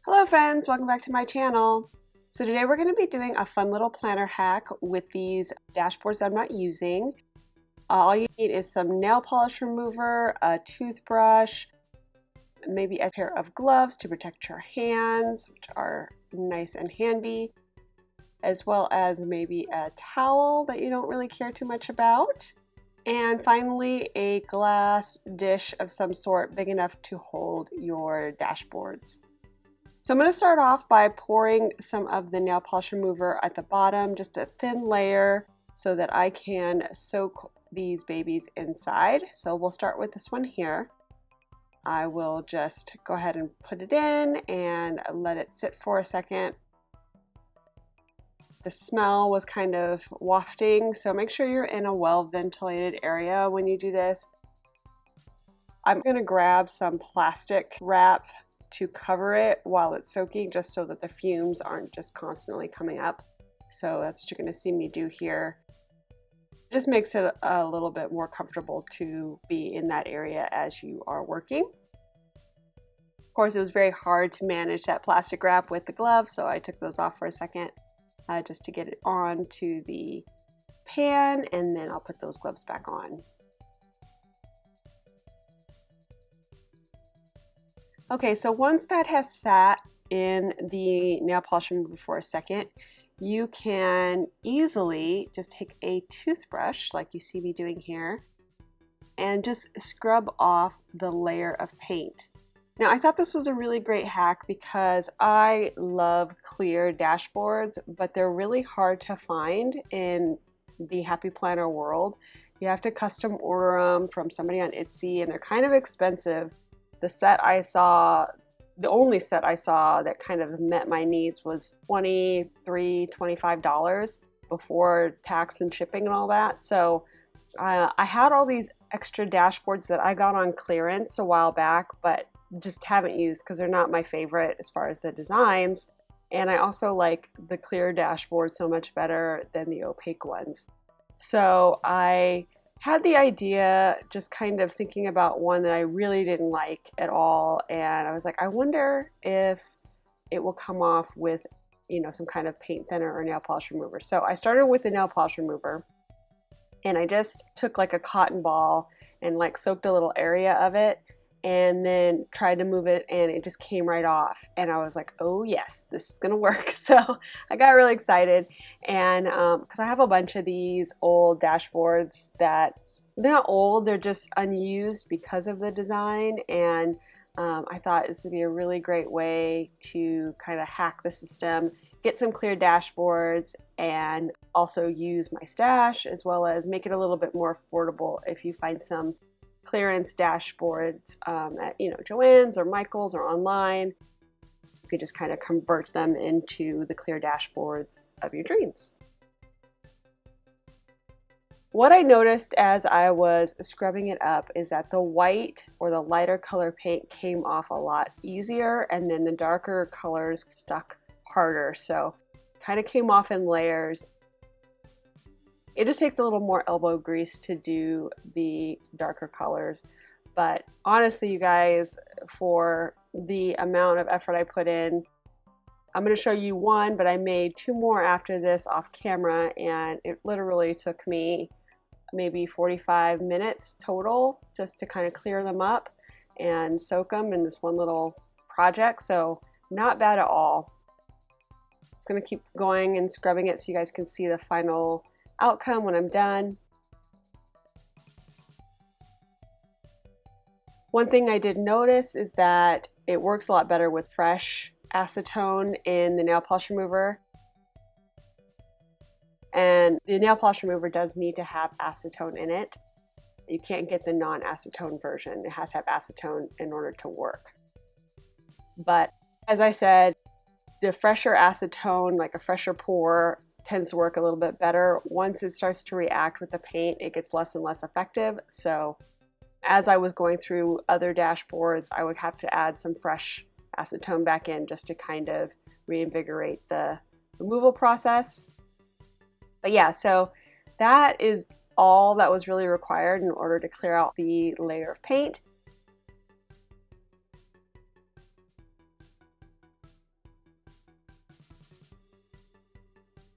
Hello friends, welcome back to my channel. So today we're going to be doing a fun little planner hack with these dashboards that I'm not using. All you need is some nail polish remover, a toothbrush, maybe a pair of gloves to protect your hands, which are nice and handy, as well as maybe a towel that you don't really care too much about. And finally, a glass dish of some sort big enough to hold your dashboards. So I'm going to start off by pouring some of the nail polish remover at the bottom, just a thin layer so that I can soak these babies inside. So we'll start with this one here. I will just go ahead and put it in and let it sit for a second. The smell was kind of wafting, so make sure you're in a well-ventilated area when you do this. I'm going to grab some plastic wrap to cover it while it's soaking, just so that the fumes aren't just constantly coming up. So that's what you're going to see me do here. It just makes it a little bit more comfortable to be in that area as you are working. Of course, it was very hard to manage that plastic wrap with the gloves, so I took those off for a second just to get it onto the pan, and then I'll put those gloves back on. Okay, so once that has sat in the nail polish remover for a second, you can easily just take a toothbrush, like you see me doing here, and just scrub off the layer of paint. Now, I thought this was a really great hack because I love clear dashboards, but they're really hard to find in the Happy Planner world. You have to custom order them from somebody on Etsy, and they're kind of expensive. The set I saw, the only set I saw that kind of met my needs was $23, $25 before tax and shipping and all that. So I had all these extra dashboards that I got on clearance a while back, but just haven't used because they're not my favorite as far as the designs. And I also like the clear dashboard so much better than the opaque ones. So I had the idea, just kind of thinking about one that I really didn't like at all, and I was like, I wonder if it will come off with, some kind of paint thinner or nail polish remover. So I started with the nail polish remover, and I just took like a cotton ball and like soaked a little area of it, and then tried to move it, and it just came right off. And I was like, oh yes, this is gonna work. So I got really excited, and because I have a bunch of these old dashboards that they're not old, they're just unused because of the design. And I thought this would be a really great way to kind of hack the system, get some clear dashboards, and also use my stash, as well as make it a little bit more affordable if you find some clearance dashboards at Joann's or Michael's or online. You could just kind of convert them into the clear dashboards of your dreams. What I noticed as I was scrubbing it up is that the white or the lighter color paint came off a lot easier, and then the darker colors stuck harder. So kind of came off in layers. It just takes a little more elbow grease to do the darker colors. But honestly, you guys, for the amount of effort I put in, I'm going to show you one, but I made two more after this off camera, and it literally took me maybe 45 minutes total just to kind of clear them up and soak them in this one little project. So not bad at all. It's going to keep going and scrubbing it so you guys can see the final outcome when I'm done. One thing I did notice is that it works a lot better with fresh acetone in the nail polish remover. And the nail polish remover does need to have acetone in it. You can't get the non-acetone version. It has to have acetone in order to work. But as I said, the fresher acetone, like a fresher pour, tends to work a little bit better. Once it starts to react with the paint, it gets less and less effective. So as I was going through other dashboards, I would have to add some fresh acetone back in just to kind of reinvigorate the removal process. But yeah, so that is all that was really required in order to clear out the layer of paint.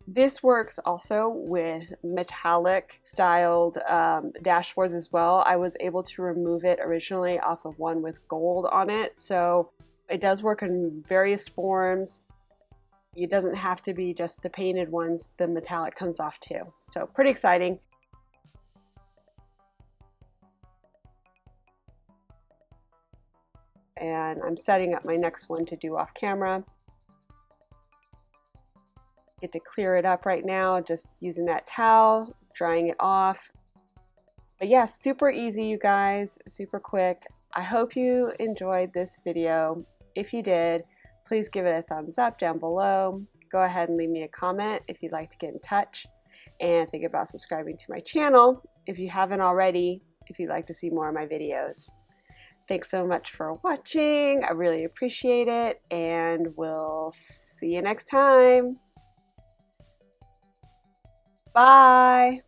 This works also with metallic styled dashboards as well. I was able to remove it originally off of one with gold on it, so it does work in various forms. It doesn't have to be just the painted ones, the metallic comes off too. So pretty exciting. And I'm setting up my next one to do off camera. Get to clear it up right now, just using that towel, drying it off. But yeah, super easy, you guys, super quick. I hope you enjoyed this video. If you did, please give it a thumbs up down below. Go ahead and leave me a comment if you'd like to get in touch. And think about subscribing to my channel if you haven't already, if you'd like to see more of my videos. Thanks so much for watching. I really appreciate it, and we'll see you next time. Bye.